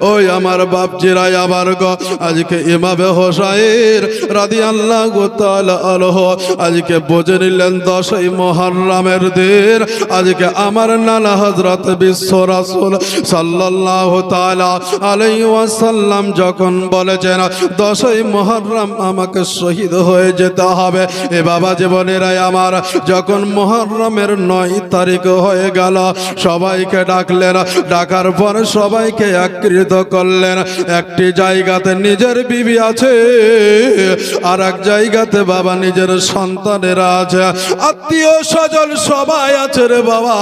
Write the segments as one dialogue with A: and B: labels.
A: ওই আমার বাপজিরা আবার গো আজকে ইমামে হোসাইন রাদিয়াল্লাহু তাআলা আনহু আজকে বুঝে নিলেন 10ই মুহররমের দিন আজকে আমার নানা হযরত বিশ্ব রাসূল সাল্লাল্লাহু তাআলা আলাইহি ওয়াসাল্লাম যখন বলেছেন 10ই মুহররম আমাকে শহীদ হয়ে যেতে হবে। এ বাবা জীবনেরা আমার যখন মুহররমের 9 তারিখ হয়ে গেল সবাইকে ডাকলেন, ডাকার পর সবাইকে একত্রিত করলেন। একটি জায়গাতে নিজের বিবি আছে, আর এক জায়গাতে বাবা নিজের সন্তানেরা আছে, আত্মীয় স্বজন সবাই আছে রে বাবা।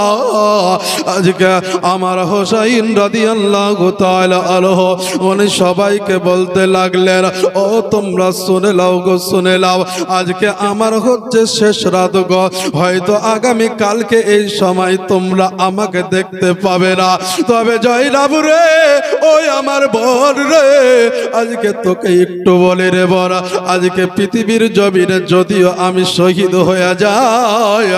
A: আজকে আমার হোসাইন রাদিয়াল্লাহু তাআলা আনহু উনি সবাইকে বলতে লাগলেন, ও তোমরা শুনে লাও গো, শুনে লাও, আজকে আমার হচ্ছে শেষ রাত গো, হয়তো আগামী কালকে এই সময় তোমরা আমাকে দেখতে পাবে না, তবে জয়নাব রে, ওই আমার বোন রে, আজকে তোকে একটু বলে রে বড়, আজকে পৃথিবীর জমিনে যদিও আমি শহীদ হয়ে যাই,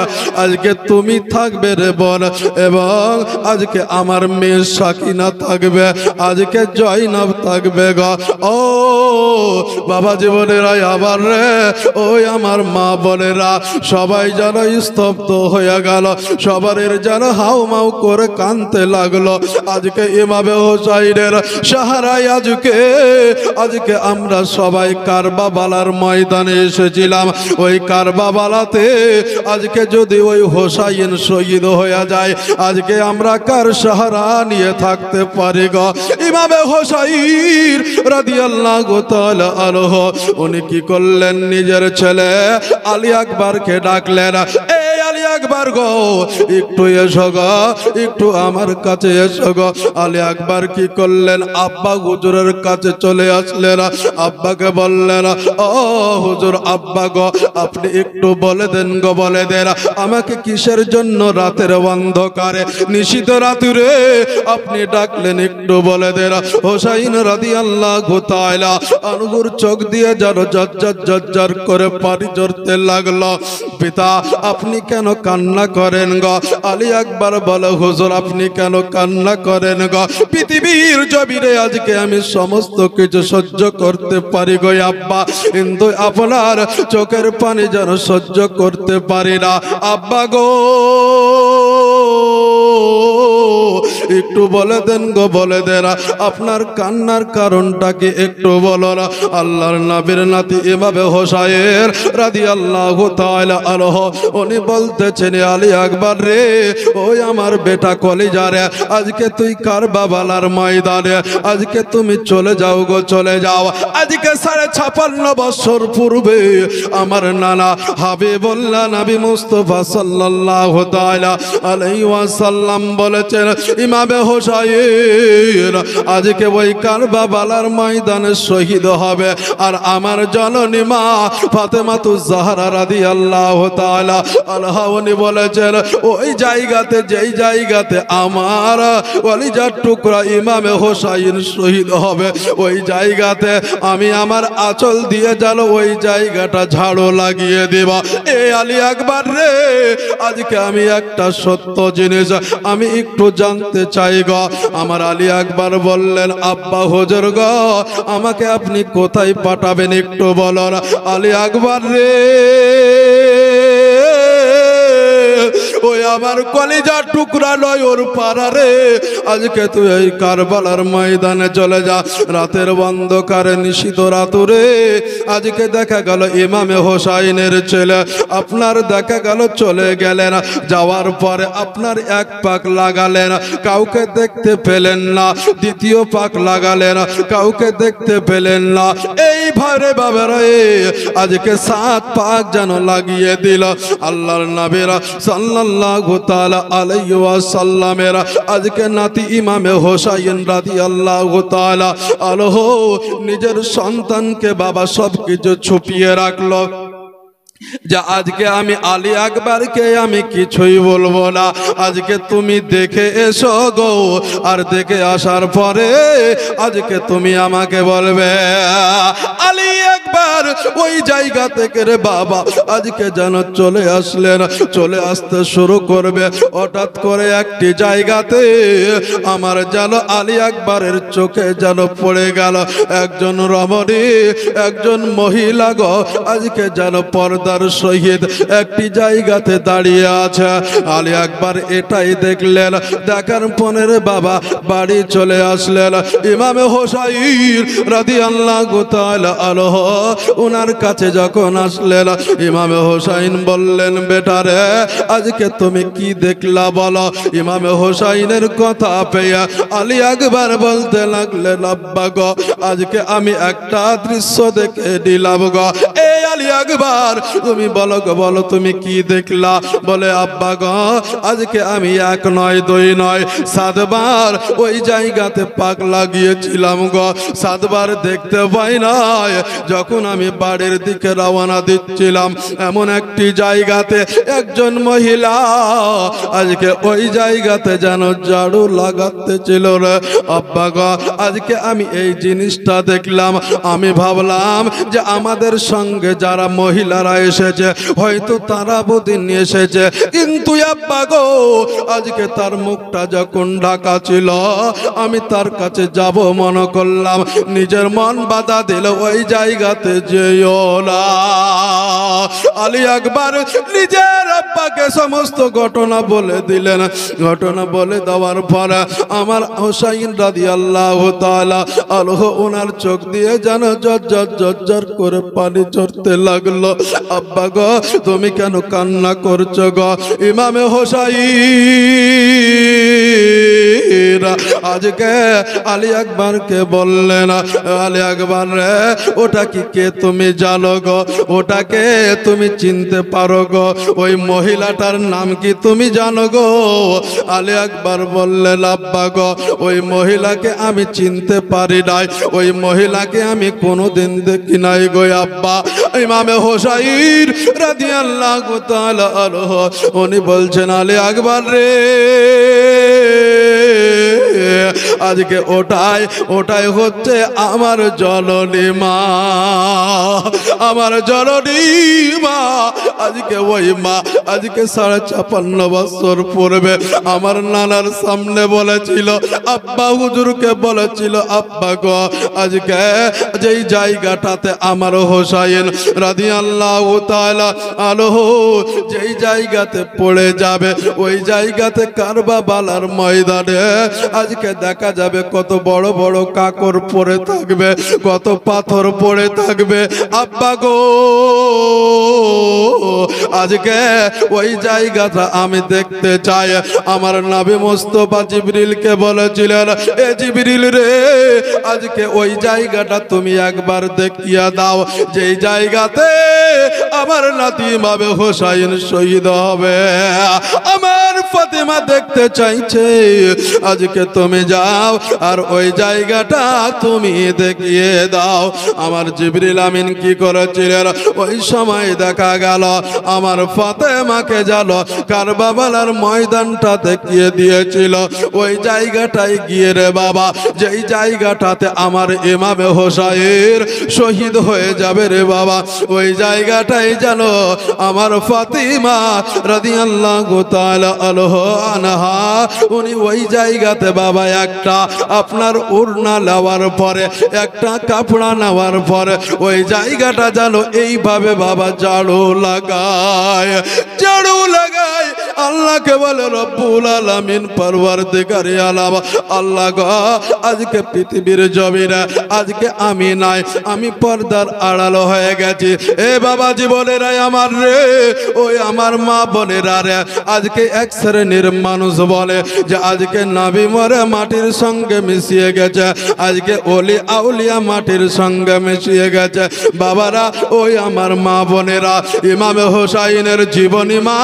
A: আজকে তুমি থাকবে রে বোন, এবং আজকে আমার মেয়ে সাকিনা থাকবে, আজকে জয়নাব থাকবে গো। ও বাবা জীবনেরা আবার রে, ওই আমার মা বোনেরা সবাই যেন স্তব্ধ হয়ে গেল, সবার যেন হাউমাউ করে কাঁদতে লাগলো। আজকে ইমামে হোসাইনের সাহারায় আজকে আমরা সবাই কারবালার ময়দানে এসেছিলাম। ওই কারবালাতে আজকে যদি ওই হোসাইন শহীদ হয়ে যায়, আজকে আমরা কার সাহারা নিয়ে থাকতে পারি গো? ইমামে হোসাইন রাদিয়াল্লাহু তাআলা আনহু উনি কি করলেন, নিজের ছেলে আলী আকবরকে ডাকলেন, এই আলী আকবর গো একটু এসো গো, একটু আমার কাছে এসো গো। আলী আকবর কি করলেন, আব্বা হুজুরের কাছে চলে আসলেন, আব্বাকে বললেন, ও হুজুর আব্বা গো, আপনি একটু বলে দেন গো, বলে দেন আমাকে কিসের জন্য রাতের অন্ধকারে নিশীথ রাতুরে আপনি ডাকলেন, একটু বলে দেন। হোসাইন রাদিয়াল্লাহু তাআলা আনহুর চোখ দিয়ে যেন ঝরঝর করে পানি ঝরতে লাগলো। পিতা আপনি কেন কান্না করেন গো? আলী আকবর বলে, হুজুর আপনি কেন কান্না করেন গো? পৃথিবীর জমিনে আজকে আমি সমস্ত কিছু সহ্য করতে পারি গো আব্বা, কিন্তু আপনার চোখের পানি যেন সহ্য করতে পারি না আব্বা গো, একটু বলে দেন গো, বলে দেন আপনার কান্নার কারণটা কি একটু বলো না। আল্লাহর নবীর নাতি ইমামে হোসাইন রাদিয়াল্লাহু তাআলা আনহু উনি বলতেছেন, আলী আকবর রে, ওই আমার বেটা কলিজা রে, আজকে তুই কারবালার ময়দানে আজকে তুমি চলে যাও গো, চলে যাও। আজকে 56 বছর পূর্বে আমার নানা হাবিবুল্লাহ নবী মুস্তাফা সাল্লাল্লাহু তাআলা আলাইহি ওয়াসাল্লাম বলেছেন, ইমামে হোসাইন আজকে ওই কারবালার ময়দানে শহীদ হবে, আর আমার জননী মা ফাতেমাতুজ জাহরা রাদিয়াল্লাহু তাআলা আনহা উনি বলেছেন, ওই জায়গাতে, যেই জায়গাতে আমার কলিজার টুকরা ইমামে হোসাইন শহীদ হবে, ওই জায়গাতে আমি আমার আঁচল দিয়ে যেন ওই জায়গাটা ঝাড়ু লাগিয়ে দেব। এ আলী আকবর রে, আজকে আমি একটা সত্য জিনিস আমি একটু জানতে চাই গো। আমার আলী আকবর বললেন, আব্বা হুজুর গো, আমাকে আপনি কোথায় পাঠাবেন একটু বলুন। আলী আকবর রে, ওই আমার কলিজার টুকরা নয় ওর পাড়া রে, আজকে তুই এই কারবালার ময়দানে চলে যা, রাতের অন্ধকারে নিশীথ রাতুরে আজকে দেখা গেল ইমামে হোসাইনের ছেলে আপনার দেখা গেল চলে গেলেন, যাওয়ার পরে আপনার এক পাক লাগালেন, কাউকে দেখতে পেলেন না, দ্বিতীয় পাক লাগালেন, কাউকে দেখতে পেলেন না, এই ভারে বাবারা আজকে 7 পাক যেন লাগিয়ে দিল। আল্লাহর নবীরা সাল্লাল্লাহু তাআলা আলাইহি ওয়াসাল্লামের আজকে নাতি ইমামে হোসাইন রাদিয়াল্লাহু তাআলা আনহু নিজের সন্তানকে বাবা সবকিছু ছুপিয়ে রাখলো, যা আজকে আমি আলী আকবরকে আমি কিছুই বলবো না, আজকে তুমি দেখে এসো গো, আর দেখে আসার পরে আজকে তুমি আমাকে বলবে। আলী একবার ওই জায়গা থেকে রে বাবা আজকে যেন চলে আসলেন। চলে আসতে শুরু করবে, হঠাৎ করে একটি জায়গাতে আমার যেন আলী আকবরের চোখে যেন পড়ে গেল একজন রমণী, একজন মহিলা গো আজকে যেন পর্দার সহিত একটি জায়গাতে দাঁড়িয়ে আছে। আলী আকবর এটাই দেখলেন, দেখার পরে বাবা বাড়ি চলে আসলেন। ইমামে হোসাইন রাদিয়াল্লাহু তাআলা আনহু ওনার কাছে যখন আসলেন, ইমামে হোসাইন বললেন, বেটারে আজকে তুমি কি দেখলা বলো। ইমামে হোসাইনের কথা পেয়ে আলী আকবর বলতে লাগলেন, আব্বা গো আজকে আমি একটা দৃশ্য দেখে দিলাম গো। এই আলী আকবর তুমি বলো গো, বলো তুমি কি দেখলা। বলে আব্বা গো আজকে আমি এক নয় দুই নয় 7 বার ওই জায়গাতে পাক লাগিয়েছিলাম গো, 7 বার দেখতে পাই নাই। যখন আমি বাড়ির দিকে রওনা দিচ্ছিলাম এমন একটি জায়গাতে একজন মহিলা আজকে ওই জায়গাতে যেন ঝাড়ু লাগাতে ছিল রে। আব্বা গো আজকে আমি এই জিনিসটা দেখলাম। আমি ভাবলাম যে আমাদের সঙ্গে যারা মহিলারা এসেছে হয়তো তারা বুদিন এসেছে, কিন্তু আব্বা গো আজকে তার মুখটা যখন ঢাকা ছিল আমি তার কাছে যাব মনে করলাম, নিজের মন বাধা দিল ওই জায়গাতে যেও না। আলী আকবর নিজের আব্বাকে সমস্ত ঘটনা বলে দিলেন। ঘটনা বলে দেওয়ার পর আমার হোসাইন রাদিয়াল্লাহু তাআলা আনহু ওনার চোখ দিয়ে যেন ঝরঝর করে পানি ঝরতে লাগলো। আব্বা গো তুমি কেন কান্না করছো গো। ইমামে হোসাইন আজকে আলী আকবরকে বললেন, আলী আকবর রে ওটা কি কে তুমি জানো গো, ওটাকে তুমি চিনতে পারো গো, ওই মহিলাটার নাম কি তুমি জানো গো। আলী আকবর বললেন, আব্বা গো ওই মহিলাকে আমি চিনতে পারি নাই, ওই মহিলাকে আমি কোনোদিন দেখি নাই গো আব্বা। ইমামে হোসাইন রাদিয়াল্লাহু তাআলা আনহু উনি বলছেন, আলী আকবর রে আজকে ওটাই হচ্ছে আমার জননী মা, আমার জননী মা। আজকে ওই মা আজকে 55 বছর পূর্বে আমার নানার সামনে বলেছিল, আব্বা হুজুরকে বলেছিল, আব্বা গো আজকে যেই জায়গাটাতে আমার হোসাইন রাদিয়াল্লাহু তাআলা আনহু যেই জায়গাতে পড়ে যাবে ওই জায়গাতে কারবালার ময়দানে আজকে দেখা যাবে কত বড় বড় কাকর পড়ে থাকবে, কত পাথর পড়ে থাকবে। আব্বা গো আজকে ওই জায়গাটা আমি দেখতে চাই। আমার নবী মুস্তাফা জিবরিলকে বলেছিলেন, এ জিবরিল রে আজকে ওই জায়গাটা তুমি একবার দেখিয়ে দাও যেই জায়গাতে আমার নাতি ইমামে হোসাইন শহীদ হবে। আমার ফাতেমা দেখতে চাইছে, আজকে তুমি যাও আর ওই জায়গাটা তুমি দেখিয়ে দাও। আমার জিবরিল আমিন কি করেছিলেন, ওই সময় দেখা গেল আমার ফাতেমাকে যেন কারবালার ময়দানটা দেখিয়ে দিয়েছিল। ওই জায়গাটায় গিয়ে রে বাবা যেই জায়গাটাতে আমার ইমামে হোসাইন শহীদ হয়ে যাবে রে বাবা, ওই জায়গাটাই যেন আমার ফাতিমা রাদিয়াল্লাহু তাআলা আনহা উনি ওই জায়গাতে বাবা একটা আপনার ওড়না নেওয়ার পরে একটা কাপড়া নেওয়ার পরে ওই জায়গাটা যেন এইভাবে বাবা ঝাড়ু লাগায় আল্লাহকে বলে রব্বুল আলামিন পরওয়ারদিগারে আলাম, আল্লাহ গো আজকে পৃথিবীর জমিনে আজকে আমি নাই, আমি পর্দার আড়াল হয়ে গেছি। এ বাবা জীবনেরা আমার রে, ওই আমার মা বোনেরা রে, আজকে এক শ্রেণীর মানুষ বলে যে আজকে নবী মরে মাটির সঙ্গে মিশিয়ে গেছে, আজকে ওলি আউলিয়া মাটির সঙ্গে মিশিয়ে গেছে। বাবারা ওই আমার মা বোনেরা ইমামে হোসাইনের জীবনী মা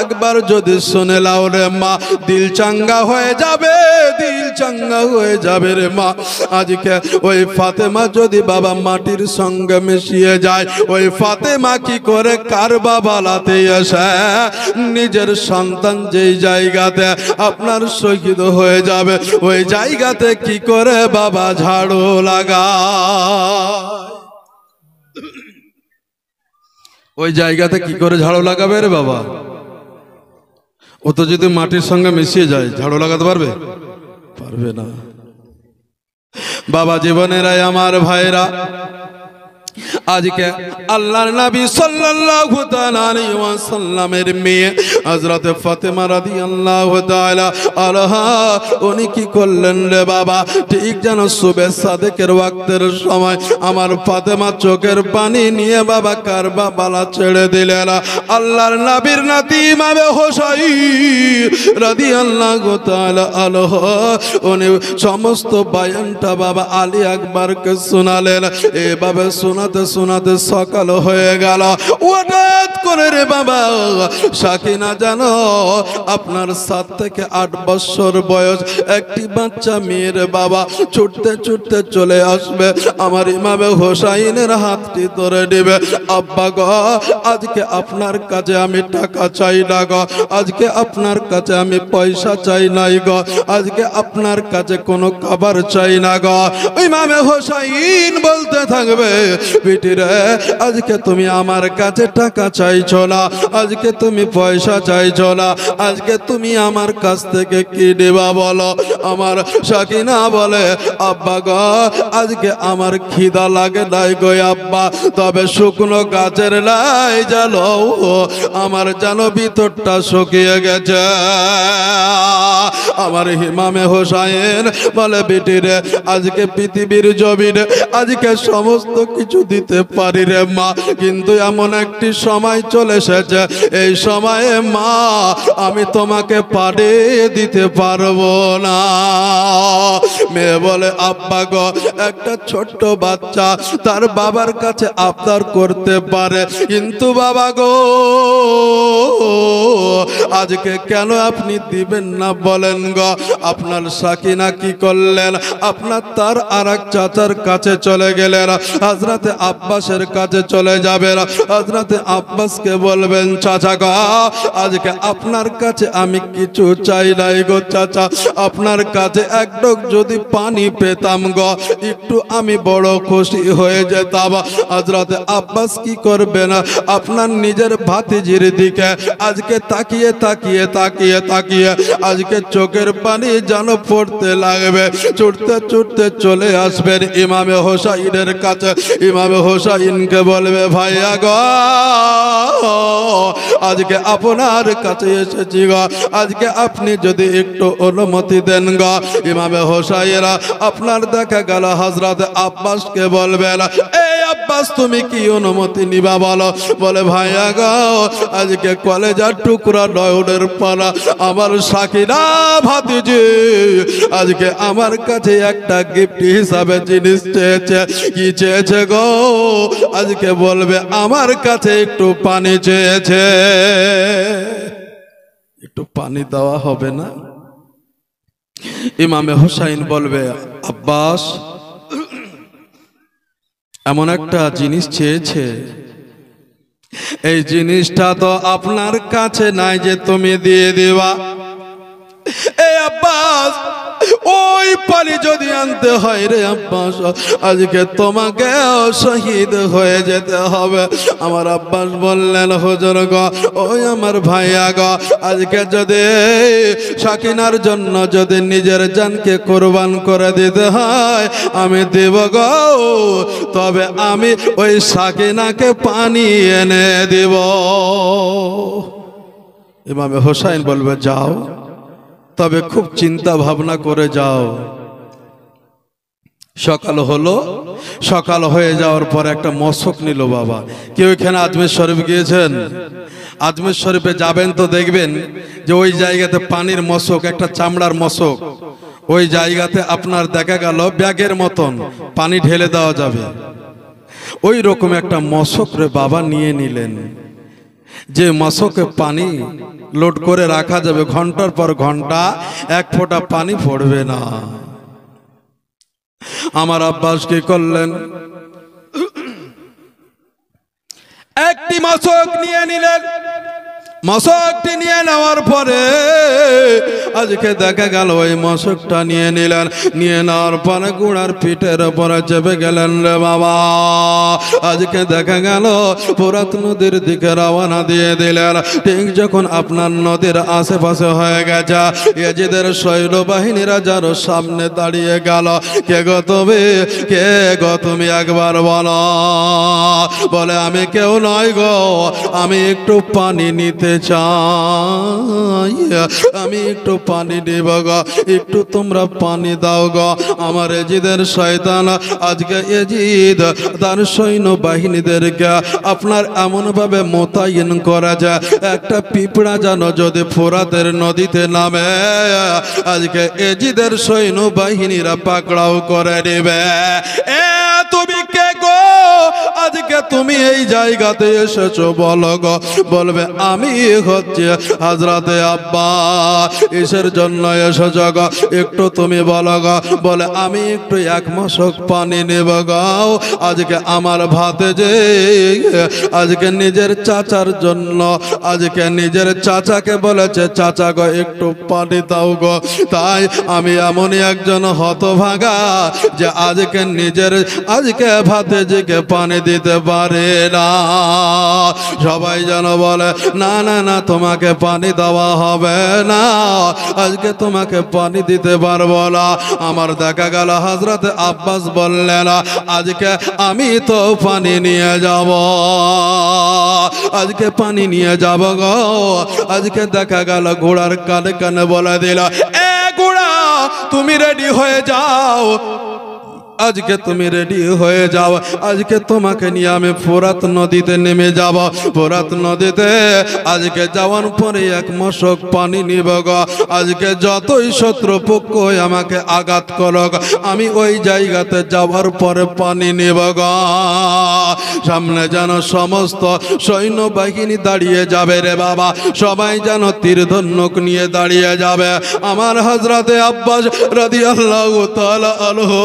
A: একবার যদি শুনে লাও রে মা, দিল চাঙ্গা হয়ে যাবে, দিল চাঙ্গা হয়ে যাবে রে মা। আজকে ওই ফাতেমা যদি বাবা মাটির সঙ্গে মিশিয়ে যায়, ওই ফাতেমা কি করে কারবালাতে এসে নিজের সন্তান যেই জায়গাতে আপনার শহীদ হয়ে যাবে ওই জায়গাতে কি করে বাবা ঝাড়ু লাগায়। ওই জায়গাতে কি করে ঝাড়ু লাগাবে রে বাবা? ও তো যদি মাটির সঙ্গে মিশিয়ে যায় ঝাড়ু লাগাতে পারবে? পারবে না। বাবা জীবনেরাই আমার ভাইরা, আজকে আল্লাহর নবী সাল্লাল্লাহু তাআলা আলাইহি ওয়াসাল্লামের মেয়ে হযরত ফাতেমা রাদিয়াল্লাহু তাআলা আনহা উনি কি করলেন রে বাবা? ঠিক যেন সুবহে সাদেকের ওয়াক্তের সময় আমার ফাতেমা চোখের পানি নিয়ে বাবা কারবালা ছেড়ে দিলেন। আল্লাহর নবীর নাতি ইমামে হোসাইন রাদিয়াল্লাহু তাআলা আনহু উনি সমস্ত বয়ানটা বাবা আলী আকবরকে শোনালেন। এভাবে শোনাতে শোনাতে সকাল হয়ে গেল। হঠাৎ করে রে বাবা সাকিনা জানো আপনার 7 থেকে 8 বছর বয়স একটি বাচ্চা মেয়ের বাবা ছুটতে ছুটতে চলে আসবে, আমার ইমামে হোসাইনের হাতটি ধরে নেবে। আব্বা গো, আজকে আপনার কাছে আমি টাকা চাই না গো, আজকে আপনার কাছে আমি পয়সা চাই নাই গো, আজকে আপনার কাছে কোনো খাবার চাই না গো। ইমামে হোসাইন বলতে থাকবে, বেটিরে আজকে তুমি আমার কাছে টাকা চাইছো না, আজকে তুমি পয়সা চাইছো না, আজকে তুমি আমার কাছ থেকে কি দেবা বলো? আমার সাকিনা বলে, আব্বা গো আজকে আমার খিদা লাগে নাই গো আব্বা, তবে শুকনো গাছের লাই জানো আমার যেন ভিতরটা শুকিয়ে গেছে। আমার ইমামে হোসাইন বলে, বেটিরে আজকে পৃথিবীর জমিনে আজকে সমস্ত কিছু দিতে পারি রে মা, কিন্তু এমন একটি সময় চলে এসেছে, এই সময়ে মা আমি তোমাকে পাঠিয়ে দিতে পারবো না। মেয়ে বলে, আব্বা গো একটা ছোট্ট বাচ্চা তার বাবার কাছে আবদার করতে পারে, কিন্তু বাবা গো আজকে কেন আপনি দিবেন না বলেন গো? আপনার সাকিনা কি করলেন? আপনার তার আরেক চাচার কাছে চলে গেলেন, হযরতে আব্বাসের কাছে চলে যাবেন। হযরতে আব্বাসকে বলবেন, চাচা গো আজকে আপনার কাছে আমি কিছু চাই নাই গো চাচা, আপনার কাছে এক ঢোক যদি পানি পেতাম গো একটু আমি বড় খুশি হয়ে যেতাম। হযরতে আব্বাস কি করবেন? আপনার নিজের ভাতিজির দিকে আজকে তাকিয়ে তাকিয়ে তাকিয়ে তাকিয়ে আজকে চোখের পানি যেন পড়তে লাগবে, ছুটতে ছুটতে চলে আসবেন ইমামে হোসাইনের কাছে। ইমামে হোসাইনকে বলবে, ভাইয়া গো আজকে আপনার কাছে এসেছি গো, আজকে আপনি যদি একটু অনুমতি দেন গো। ইমামে হোসাইনরা আপনার দেখা গেল হযরত আব্বাসকে বলবেন, এই আব্বাস তুমি কি অনুমতি নিবা বলো? বলে, ভাইয়া গো আজকে কলেজার টুকরা নয়নের পানা আমার সাকিনা ভাতিজি আজকে আমার কাছে একটা গিফট হিসাবে জিনিস চেয়েছে। কি চেয়েছে গো? আজকে বলবে আমার কাছে একটু পানি চেয়েছে, একটু পানি দেওয়া হবে না? ইমামে হোসাইন বলবে, আব্বাস এমন একটা জিনিস চেয়েছে, এই জিনিসটা তো আপনার কাছে নাই যে তুমি দিয়ে দিবা। এই আব্বাস ওই পানি যদি আনতে হয় রে আব্বাস আজকে তোমাকে শহীদ হয়ে যেতে হবে। আমার আব্বাস বললেন, হুজুর গো ওই আমার ভাইয়া গো আজকে যদি সাকিনার জন্য যদি নিজের জানকে কোরবান করে দিতে হয় আমি দেব গো, তবে আমি ওই সাকিনাকে পানি এনে দেব। ইমামে হোসাইন বলবে, যাও, তবে খুব চিন্তা ভাবনা করে যাও। সকাল হলো, সকাল হয়ে যাওয়ার পর একটা মশক নিল বাবা। কেউ এখানে আজমের শরীফ গিয়েছেন? আজমের শরীফে যাবেন তো দেখবেন যে ওই জায়গাতে পানির মশক, একটা চামড়ার মশক, ওই জায়গাতে আপনার দেখা গেল ব্যাগের মতন পানি ঢেলে দেওয়া যাবে। ওই রকম একটা মশক রে বাবা নিয়ে নিলেন, যে মশকে পানি লোড করে রাখা যাবে, ঘন্টার পর ঘন্টা এক ফোঁটা পানি পড়বে না। আমার আব্বাস কি করলেন? একটি মশক নিয়ে নিলেন, মশকটি নিয়ে নেওয়ার পরে আজকে দেখা গেল ওই মশকটা নিয়ে নিলেন, নিয়ে নেওয়ার পরে ঘোড়ার পিঠের উপরে চেপে গেলেন রে বাবা। আজকে দেখা গেল ফোরাত নদীর দিকে রওনা দিয়ে দিলেন। ঠিক যখন আপনার নদীর আশেপাশে হয়ে গেছে, ইয়াজিদের সৈন্যবাহিনীরা যার সামনে দাঁড়িয়ে গেল। কে গো তুমি, কে গো তুমি, একবার বলো। বলে আমি কেউ নয় গো, আমি একটু পানি নিতে চাই, আমি একটু পানি নিব গো, একটু তোমরা পানি দাও গো। আমার এজিদের শয়তান আজকে এজিদ তার সৈন্য বাহিনীদেরকে আপনার এমন ভাবে মোতায়েন করা যায়, একটা পিঁপড়া যেন যদি ফোরাতের নদীতে নামে আজকে এজিদের সৈন্য বাহিনীরা পাকড়াও করে নেবে। এ তুমি কে গো, আজকে তুমি এই জায়গাতে এসেছো বলো গো। বলবে আমি হচ্ছে হযরতে আব্বাস, এসের জন্য এসেছো গো, একটু তুমি বলো গো। বলে আমি একটু এক মশক পানি নেব গো। আজকে আমার ভাতে যে আজকে নিজের চাচার জন্য, আজকে নিজের চাচাকে বলেছে চাচা গো একটু পানি দাও গো। তাই আমি এমনই একজন হতভাগা যে আজকে নিজের আজকে ভাতে যে পানি দিতে পারে না। সবাই যেন বলে না না না, তোমাকে পানি দেওয়া হবে না, আজকে তোমাকে পানি দিতে পারবো না। আমার দেখা গেল হযরতে আব্বাস বললেন আজকে আমি তো পানি নিয়ে যাব, আজকে পানি নিয়ে যাব গো। আজকে দেখা গেল ঘোড়ার কানে কানে বলে দিল, এ ঘোড়া তুমি রেডি হয়ে যাও, আজকে তুমি রেডি হয়ে যাও, আজকে তোমাকে নিয়ে আমি ফোরাত নদীতে নেমে যাব। ফোরাত নদীতে আজকে যাওয়ার পরে এক মশক পানি নিব গো। আজকে যতই শত্রুপক্ষ আমাকে আঘাত করুক, আমি ওই জায়গাতে যাওয়ার পরে পানি নিব গো। সামনে যেন সমস্ত সৈন্যবাহিনী দাঁড়িয়ে যাবে রে বাবা, সবাই যেন তীর ধনুক নিয়ে দাঁড়িয়ে যাবে। আমার হযরতে আব্বাস রাদিয়াল্লাহু তাআলা আনহু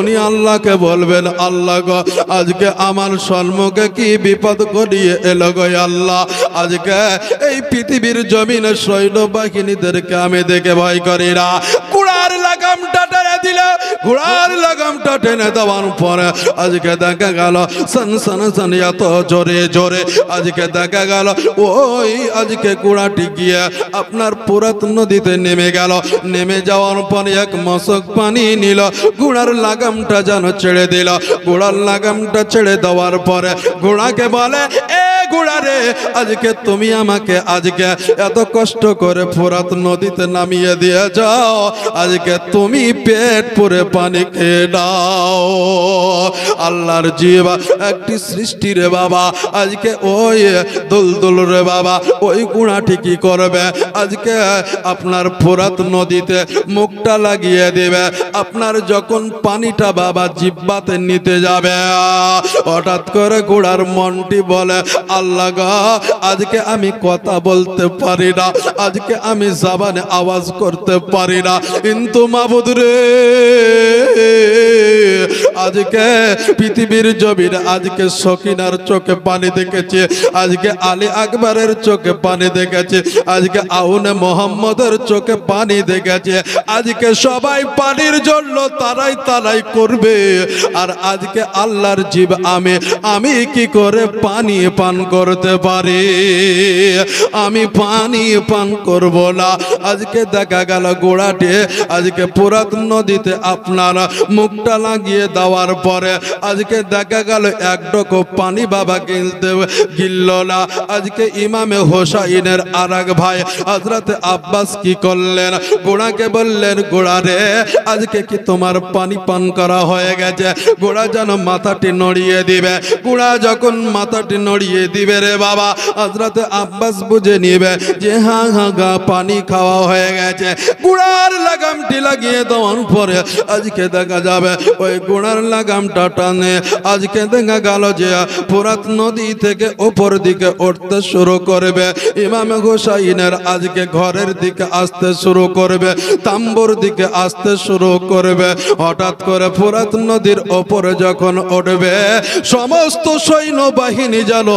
A: উনি আল্লাহকে বলবেন, আল্লাহ গো আজকে আমার সম্মুখে কি বিপদ ঘটিয়ে এলো গো আল্লাহ। আজকে এই পৃথিবীর জমিনে সৈন্যবাহিনীদেরকে আমি দেখে ভয় করি না। ঘোড়ার লাগামটা টেনে দিল, ঘোড়ার লাগামটা টেনে দেওয়ার পরে আজকে দেখা গেল সন সন সন এত জোরে জোরে আজকে দেখা গেল ওই আজকে ঘোড়াটি গিয়ে আপনার ফোরাত নদীতে নেমে গেল। নেমে যাওয়ার পরে এক মশক পানি নিল, ঘোড়ার লাগামটা যেন ছেড়ে দিল। ঘোড়ার লাগামটা ছেড়ে দেওয়ার পরে ঘোড়াকে বলে, এ ঘোড়া রে আজকে তুমি আমাকে আজকে এত কষ্ট করে ফোরাত নদীতে নামিয়ে দিয়ে যাও, আজকে তুমি পেট পুরে পানি খেয়ে দাও। আল্লাহর জীব একটি সৃষ্টি রে বাবা, আজকে ওই দুলদুল রে বাবা, ওই ঘোড়াটি কি করবে আজকে আপনার ফোরাত নদীতে মুখটা লাগিয়ে দেবে। আপনার যখন পানিটা বাবা জিহ্বাতে নিতে যাবে, হঠাৎ করে ঘোড়ার মনটি বলে, আল্লাহ গো আজকে আমি কথা বলতে পারি না, আজকে আমি জবানে আওয়াজ করতে পারি না, কিন্তু মাবুদ রে আজকে পৃথিবীর জমিনে আজকে সকিনার চোখে পানি দেখেছে, আজকে আলী আকবরের চোখে পানি দেখেছে, আজকে আউনে মোহাম্মদের চোখে পানি দেখেছে। আজকে সবাই পানির জন্য তারাই তারাই করবে, আর আজকে আল্লাহর জীব আমি কি করে পানি পান করতে পারি? আমি পানি পান করব না। আজকে দেখা গেল ঘোড়াটি আজকে ফোরাত নদীতে আপনার মুখটা লাগিয়ে দেওয়ার পরে আজকে দেখা গেল এক ডোক পানি বাবা গিলল না। আজকে ইমামে হোসাইনের আর এক ভাই হযরতে আব্বাস কি করলেন, ঘোড়াকে বললেন, ঘোড়া রে আজকে কি তোমার পানি পান করা হয়ে গেছে? ঘোড়া যেন মাথাটি নড়িয়ে দিবে। ঘোড়া যখন মাথাটি নড়িয়ে দিবে রে বাবা, হযরতে আব্বাস বুঝে নিবে যে হ্যাঁ হ্যাঁ গা পানি খাওয়া হয়ে গেছে। ঘোড়ার লাগামটি লাগিয়ে দেওয়ার পরে আজকে দেখা যাবে ওই ঘোড়ার তলোয়ারের লাগামটা টানে আজকে দেখা গেল যে ফোরাত নদী থেকে উপর দিকে উঠতে শুরু করবে। ইমাম হুসাইনের আজকে ঘরের দিকে আসতে শুরু করবে, তাম্বুর দিকে আসতে শুরু করবে। হঠাৎ করে ফোরাত নদীর ওপরে যখন উঠবে সমস্ত সৈন্যবাহিনী যেন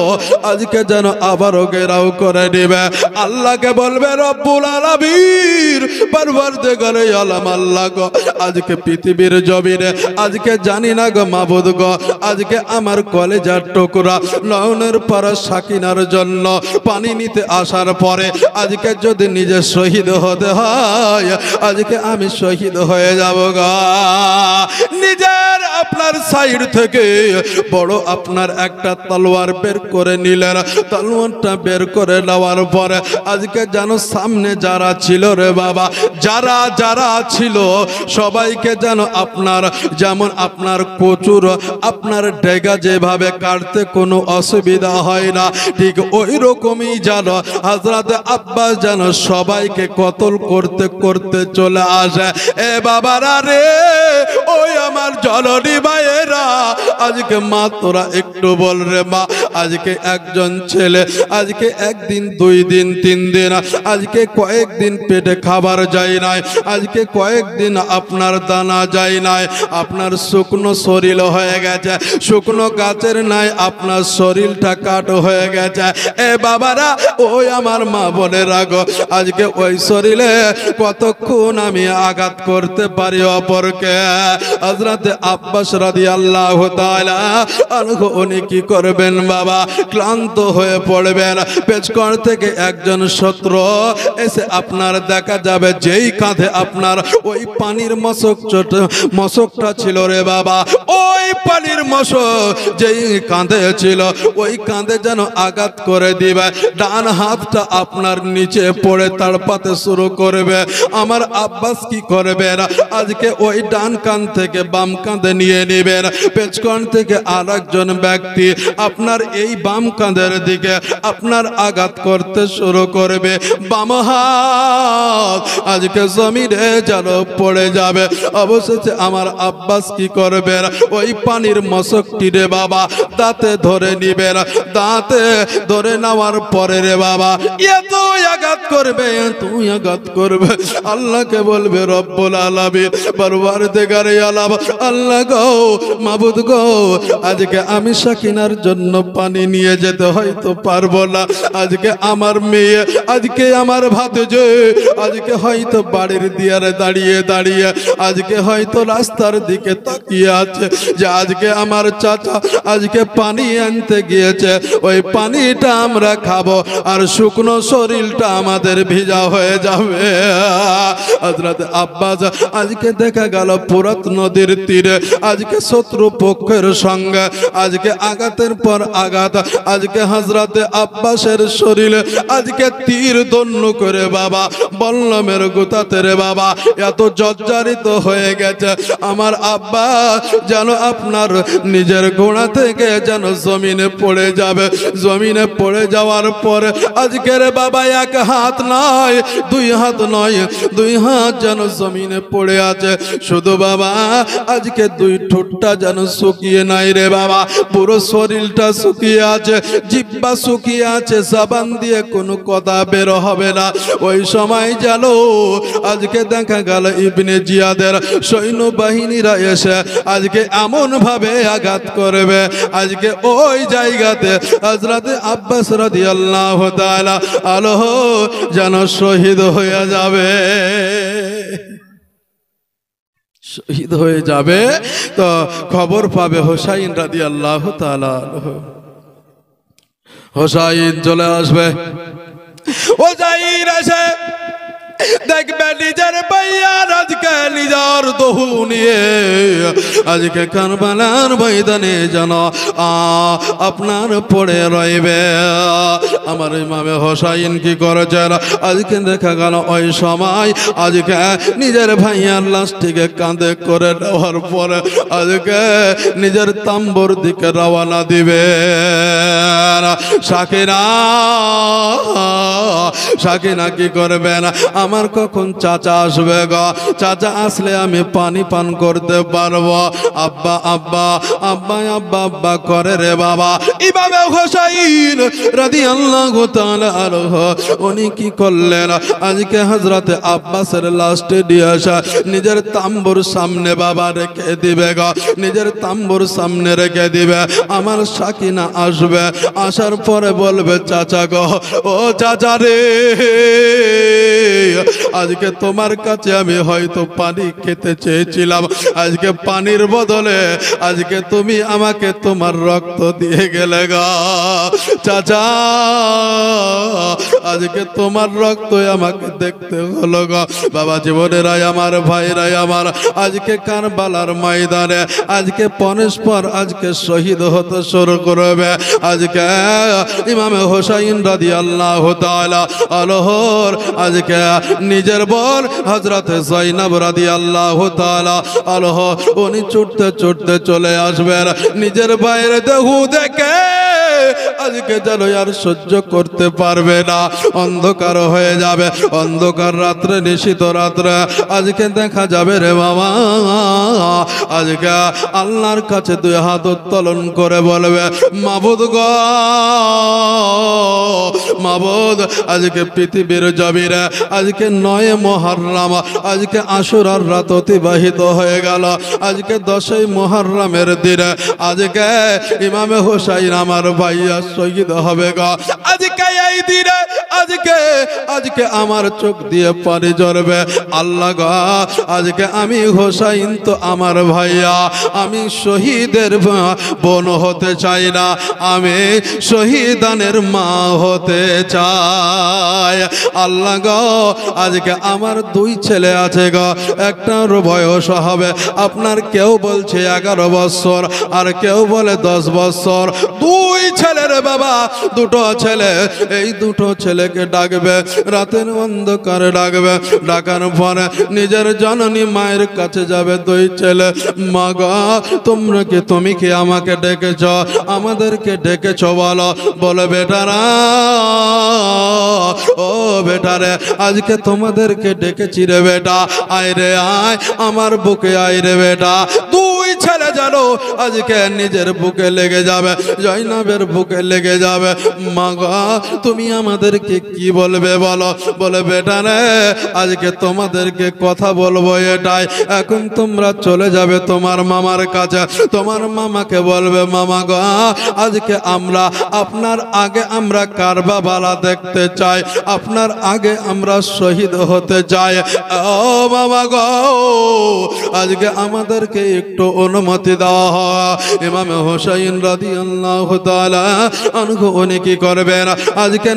A: আজকে যেন আবারও ঘেরাও করে দিবে। আল্লাহকে বলবে রব্বুল আলামিন পরওয়ারদিগারে আলম আল্লাহ গো, আজকে পৃথিবীর জমিনে আজকে জানি না গো মাবুদ গো, আজকে আমার কলেজার টুকরা নয়নের পারা সাকিনার জন্য পানি নিতে আসার পরে আজকে যদি নিজে শহীদ হতে হয় আজকে আমি শহীদ হয়ে যাব গো। নিজের আপনার সাইড থেকে বড় আপনার একটা তলোয়ার বের করে নিলেন, তলোয়ারটা বের করে নেওয়ার পরে আজকে যেন সামনে যারা ছিল রে বাবা, যারা যারা ছিল সবাইকে যেন আপনার যেমন আপনার কচুর আপনার ডেগা যেভাবে কাটতে কোনো অসুবিধা হয় না, ঠিক ওই রকমই যেন হযরত আব্বাস যেন সবাইকে কতল করতে করতে চলে আসে। এ বাবারা রে, ওই আমার জননী ভাইয়েরা, আজকে মা তোরা একটু বল রে মা, আজকে একজন ছেলে আজকে একদিন দুই দিন তিন দিন আজকে কয়েকদিন পেটে খাবার যায় নাই, আজকে কয়েকদিন আপনার দানা যায় নাই, আপনার শুকনো শরীর হয়ে গেছে, শুকনো গাছের নাই আপনার শরীরটা কাটো হয়ে গেছে। এ বাবারা, ওই আমার মা বলে রাখো, আজকে ওই শরীরে কতক্ষণ আমি আঘাত করতে পারি অপরকে। হযরত আব্বাস রাদিয়াল্লাহু তাআলা আনহু উনি কি করবেন বাবা, ক্লান্ত হয়ে পড়বেন, পেছকর থেকে একজন শত্রু এসে আপনার দেখা যাবে যেই কাঁধে আপনার ওই পানির মশকটা ছিল রে বাবা, ওই পানির মশক যেই কাঁধে ছিল ওই কাঁধে যেন আঘাত করে দিবে, ডান হাতটা আপনার নিচে পড়ে তাড়পাতে শুরু করবে। আমার আব্বাস কি করবেন, আজকে ওই ডান কান থেকে বাম কাঁধে নিয়ে নেবেন, পেছকন থেকে আর একজন ব্যক্তি আপনার এই বাম কাঁধের দিকে আপনার আঘাত করতে শুরু করবে। বাম হাত আজকে জমিনে যেন পড়ে যাবে। অবশেষে আমার আব্বাস কি করবেন, ওই পানির মশকটি রে বাবা দাঁতে ধরে নিবেন, দাঁতে ধরে নেওয়ার পরে রে বাবা এত আঘাত করবে, তুই আঘাত করবে, আল্লাহকে বলবে রব্বুল আলামিন পরওয়ারদিগারে আলম আল্লাহ গো, মাবুদ গো, আজকে আমি সাকিনার জন্য পানি নিয়ে যেতে হয়তো পারবো না, আজকে আমার মেয়ে আজকে আমার ভাতিজে আজকে হয়তো বাড়ির দিয়ারে দাঁড়িয়ে দাঁড়িয়ে আজকে হয়তো রাস্তার দিকে তাকিয়ে আছে যে আজকে আমার চাচা আজকে পানি আনতে গিয়েছে, ওই পানিটা আমরা খাবো আর শুকনো শরীরটা আমাদের ভিজা হয়ে যাবে। হযরত আব্বাস আজকে দেখা গেল ফোরাত নদীর তীরে আজকে শত্রু পক্ষের সঙ্গে আজকে আঘাতের পর আঘাত, আজকে হযরত আব্বাসের শরীরে আজকে তীর দন্য করে বাবা বল্লমের গোতাতে রে বাবা এত জর্জরিত হয়ে গেছে, আমার আব্বা যেন আপনার নিজের ঘোড়া থেকে যেন জমিনে পড়ে যাবে। জমিনে পড়ে যাওয়ার পরে আজকের বাবা এক হাত নয়, দুই হাত নয়, দুই হাত যেন জমিনে পড়ে আছে, শুধু বাবা আজকে দুই ঠোঁটটা যেন শুকিয়ে নাই রে বাবা, পুরো শরীরটা শুকিয়ে আছে, জিহ্বা শুকিয়ে আছে, জবান দিয়ে কোনো কথা বের হবে না। ওই সময় যেন আজকে দেখা গেল ইবনে জিয়াদের সৈন্যবাহিনীরা এসে আজকে এমন ভাবে আঘাত করবে, আজকে ওই জায়গাতে হযরত আব্বাস রাদিয়াল্লাহু তাআলা আনহু যেন শহীদ হয়ে যাবে, শহীদ হয়ে যাবে। তো খবর পাবে হোসাইন রাদিয়াল্লাহু তাআলা আনহু, হোসাইন চলে আসবে, হোসাইন আসে দেখবে নিজের ভাইয়ার আজকে নিজের দহু নিয়ে আজকে কারবালার ময়দানে যেন আপনার পড়ে রইবে। আমার ইমামে হোসাইন কি করেছেন, আজকে দেখা গেল ওই সময় আজকে নিজের ভাইয়ার লাশটিকে কাঁধে করে নেওয়ার পরে আজকে নিজের তাম্বুর দিকে রওনা দিবে। সাকিনা, সাকিনা কি করবেন, আমার কখন চাচা আসবে গো, চাচা আসলে আমি পানি পান করতে পারবো। আব্বা আব্বা আব্বা আব্বা আব্বা করে রে বাবা। ইমামে হোসাইন রাদিয়াল্লাহু তাআলা আনহু উনি কি করলেন, আজকে হযরতে আব্বাসের লাস্টে দিয়ে আসা নিজের তাম্বুর সামনে বাবা রেখে দিবে গো, নিজের তাম্বুর সামনে রেখে দিবে। আমার সাকিনা আসবে, আসার পরে বলবে চাচা গো, ও চাচা রে, আজকে তোমার কাছে আমি হয়তো পানি খেতে চেয়েছিলাম, আজকে পানির বদলে আজকে তুমি আমাকে তোমার রক্ত দিয়ে গেলে গো। চাচা আজকে তোমার রক্ত আমাকে দেখতে হলো গো। বাবা জীবনেরাই আমার ভাইরাই আমার, আজকে কারবালার ময়দানে আজকে পরস্পর আজকে শহীদ হতে শুরু করবে। আজকে ইমামে হোসাইন রাদিয়াল্লাহু তাআলা আনহুর আজকে নিজের বোন হযরতে যায়নাব রাদিয়াল্লাহু তাআলা আনহা উনি ছুটতে ছুটতে চলে আসবেন। নিজের ভাইয়ের দেহ দেখে আজকে যেন আর সহ্য করতে পারবে না, অন্ধকার হয়ে যাবে, অন্ধকার রাত্রে নিশীত রাত্রে আজকে দেখা যাবে রে বাবা। আজকে আল্লাহর কাছে দুই হাত উত্তোলন করে বলবে, মাবুদ গো, মাবুদ আজকে পৃথিবীর জমিনে আজকে 9 মুহররম আজকে আশুরার রাত অতিবাহিত হয়ে গেল। আজকে 10ই মুহররমের দিনে আজকে ইমামে হোসাইন আমার ভাইয়া শহীদ হবে গো। আজকে এই দিনে আজকে আমার চোখ দিয়ে পানি ঝরবে। আল্লাহ গো, আজকে আমি হোসাইন তো আমার ভাইয়া, আমি শহীদের বোন হতে চাই না, আমি শহীদানের মা হতে চাই। আল্লাহ গো, আজকে আমার 2 ছেলে আছে গো, একটার বয়স হবে আপনার কেউ বলছে 11 বছর আর কেউ বলে 10 বছর। 2 ছেলের বাবা, 2টো ছেলে, এই 2টো ছেলেকে ডাকবে, রাতের অন্ধকারে ডাকবে, ডাকার পরে নিজের জননী মায়ের কাছে যাবে 2 ছেলে, মা গো তুমি কি আমাকে ডেকেছ, আমাদেরকে ডেকেছ বলো। বলে বেটারা, ও বেটারে আজকে তোমাদেরকে ডেকেছি রে বেটা, আয় রে আয় আমার বুকে আয় রে বেটা। 2 ছেলে জানো আজকে নিজের বুকে লেগে যাবে, জয়নাবের বুকে লেগে যাবে। মা গো তুমি আমাদেরকে কি বলবে বলো। বলে বেটা রে আজকে তোমাদেরকে কথা বলবো এটাই, এখন তোমরা চলে যাবে তোমার মামার কাছে, তোমার মামাকে বলবে মামা গো আজকে আমরা আপনার আগে আমরা কারবালা দেখতে চাই, আপনার আগে আমরা শহীদ হতে চাই। ও মামা গো আজকে আমাদেরকে একটু অনুমতি দেওয়া হয়। ইমামে হোসাইন রাদিয়াল্লাহু তাআলা আনহু উনি কি করবেন, আজকে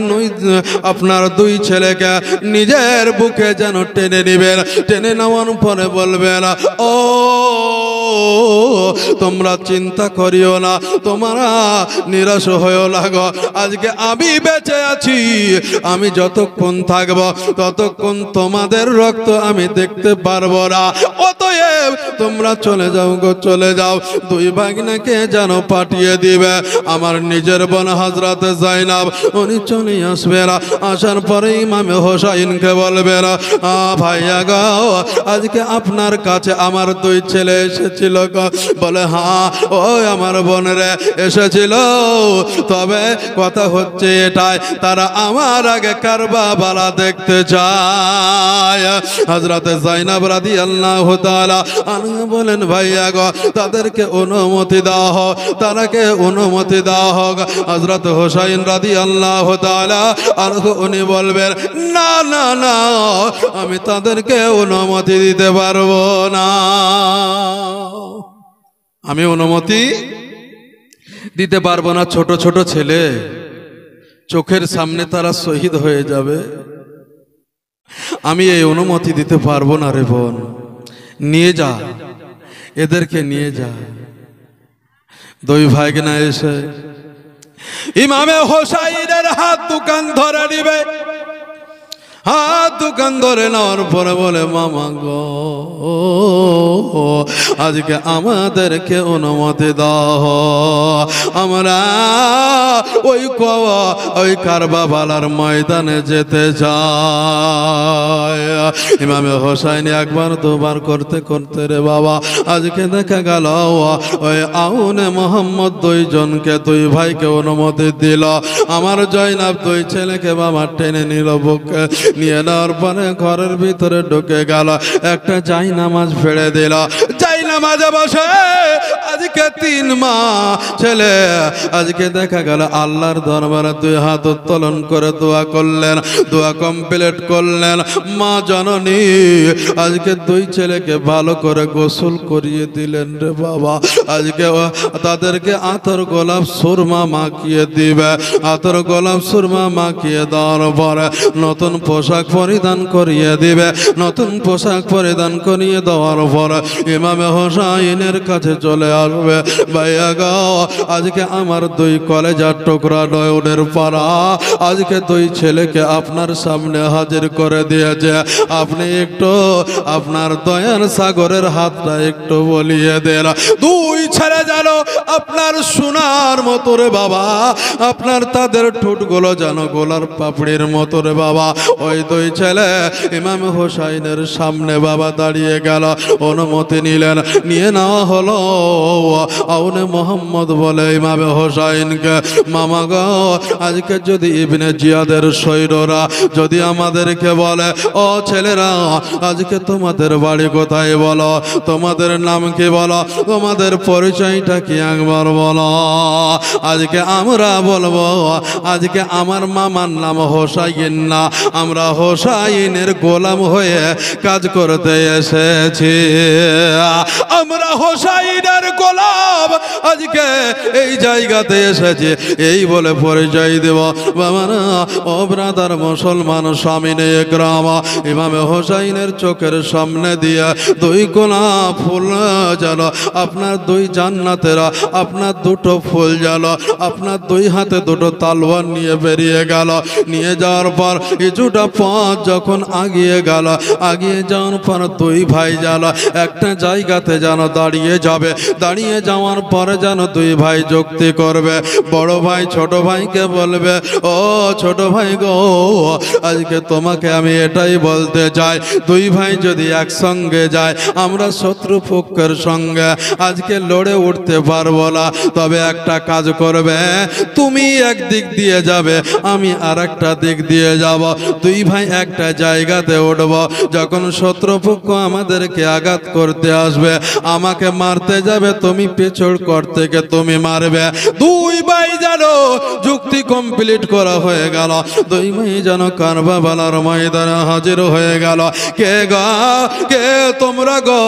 A: আপনার 2 ছেলেকে নিজের বুকে যেন টেনে নেবেন, টেনে নেওয়ার পরে বলবেন, ও তোমরা চিন্তা করিও না, তোমরা নিরাশ হয়েও লাগো, আজকে আমি বেঁচে আছি, আমি যতক্ষণ থাকব ততক্ষণ তোমাদের রক্ত আমি দেখতে পারবো না, অতএব তোমরা চলে যাও গো, চলে যাও। 2 ভাগনাকে যেন পাঠিয়ে দিবে। আমার নিজের বোন হযরতে যায়নাব উনি চলে আসবে, আসার পরে ইমামে হোসাইনকে বলবে, ভাইয়া গো আজকে আপনার কাছে আমার 2 ছেলে এসেছিল গো। বলে হ্যাঁ ও আমার বোনেরা এসেছিল, তবে কথা হচ্ছে এটাই, তারা আমার আগে কারবালা দেখতে চায়। হযরতে যায়নাব রাদিয়াল্লাহু তাআলা আনহা বলেন, ভাইয়া গো তাদেরকে অনুমতি দাও হোক, তারাকে অনুমতি দাও হোক। হযরত হোসাইন রাদিয়াল্লাহু তাআলা আনহু উনি বলবেন, না না না আমি তাদেরকে অনুমতি দিতে পারবো না, আমি অনুমতি দিতে পারবো না। ছোট ছোট ছেলে, চোখের সামনে তারা শহীদ হয়ে যাবে, আমি এই অনুমতি দিতে পারবো না রে বোন, নিয়ে যা, এদেরকে নিয়ে যা। 2 ভাগনা এসে ইমামে হোসাইনের হাত দুকান ধরে নিবে, হাত দোকান ধরে নেওয়ার পরে বলে মামা গো আজকে আমাদেরকে অনুমতি দাও, আমরা ওই কারবালার ময়দানে যেতে চাই। ইমামে হোসাইন একবার দুবার করতে করতে রে বাবা আজকে দেখা গেল ওই আউনে মোহাম্মদ দুইজনকে, দুই ভাইকে অনুমতি দিল। আমার জয়নাব দুই ছেলেকে বাবা টেনে নিল, বুকে নিয়ে নেওয়ার পরে ঘরের ভিতরে ঢুকে গেল, একটা জাই নামাজ ফেলে দিল। জাই নামাজে বসে আজকে 3 মা ছেলে আজকে দেখা গেল আল্লাহর দরবারে 2 হাত উত্তোলন করে দোয়া করলেন, দোয়া কমপ্লিট করলেন। মা জননী আজকে 2 ছেলেকে ভালো করে গোসল করিয়ে দিলেন রে বাবা। আজকে তাদেরকে আতর গোলাপ সুরমা মাখিয়ে দিবে, আতর গোলাপ সুরমা মাখিয়ে দেওয়ার পরে নতুন পোশাক পরিধান করিয়ে দিবে, নতুন পোশাক পরিধান করিয়ে দেওয়ার পরে ইমামে হোসাইনের কাছে চলে আসবে। ভাইয়া গো আজকে আমার 2 কলেজার টুকরা নয়নের পাড়া আজকে 2 ছেলেকে আপনার সামনে হাজির করে দিয়েছে, আপনি একটু আপনার দয়ার সাগরের হাতটা একটু বলিয়ে দেন। 2 ছেলে যেন আপনার সোনার মতো রে বাবা, আপনার তাদের ঠোঁটগুলো যেন গোলার পাপড়ির মতো রে বাবা। ওই 2 ছেলে ইমাম হোসাইনের সামনে বাবা দাঁড়িয়ে গেল, অনুমতি নিলেন, নিয়ে নেওয়া হলো। আউনে মোহাম্মদ বলে ইমামে হোসাইনকে মামা গো আজকে যদি ইবনে জিয়াদের সৈররা যদি আমাদেরকে বলে ও ছেলেরা আজকে তোমাদের বাড়ি কোথায় বলো, তোমাদের নাম কি বলো, তোমাদের পরিচয়টা কি একবার বলো। আজকে আমরা বলবো আজকে আমার মামার নাম হোসাইন না, আমরা হোসাইনের গোলাম হয়ে কাজ করতে এসেছি, আমরা হোসাইনের গোলাম আজকে এই জায়গাতে এসেছি, এই বলে পরিচয় দেব। বাবারা ও ব্রাদার মুসলমান স্বামীনে একরাম ইমামে হোসাইনের চোখের সামনে দিয়ে 2 কোনা ফুল যেন আপনার 2 জান্নাতেরা আপনার 2টো ফুল যেন আপনার 2 হাতে 2টো তালওয়ার নিয়ে বেরিয়ে গেল। নিয়ে যাওয়ার পর কিছুটা পথ যখন আগিয়ে গেল, আগিয়ে যাওয়ার পর 2 ভাই যেন একটা জায়গাতে যেন দাঁড়িয়ে যাবে, দাঁড়িয়ে যাওয়ার পরে যেন 2 ভাই যুক্তি করবে। বড় ভাই ছোট ভাইকে বলবে ও ছোট ভাই গো আজকে তোমাকে আমি এটাই বলতে চাই, 2 ভাই যদি একসঙ্গে যায় আমরা শত্রু পক্ষের সঙ্গে আজকে লড়ে উঠতে পারবো না, তবে একটা কাজ করবে, তুমি এক দিক দিয়ে যাবে আমি আর একটা দিক দিয়ে যাব, 2 ভাই একটা জায়গাতে উঠব, যখন শত্রুপক্ষ আমাদেরকে আঘাত করতে আসবে আমাকে মারতে যাবে, তুমি পেছড় কর থেকে তুমি মারবে। 2 ভাই জানো যুক্তি কমপ্লিট করা হয়ে গেল, 2 ভাই যেন কারবালার ময়দানে হাজির হয়ে গেল। কে গো কে তোমরা গো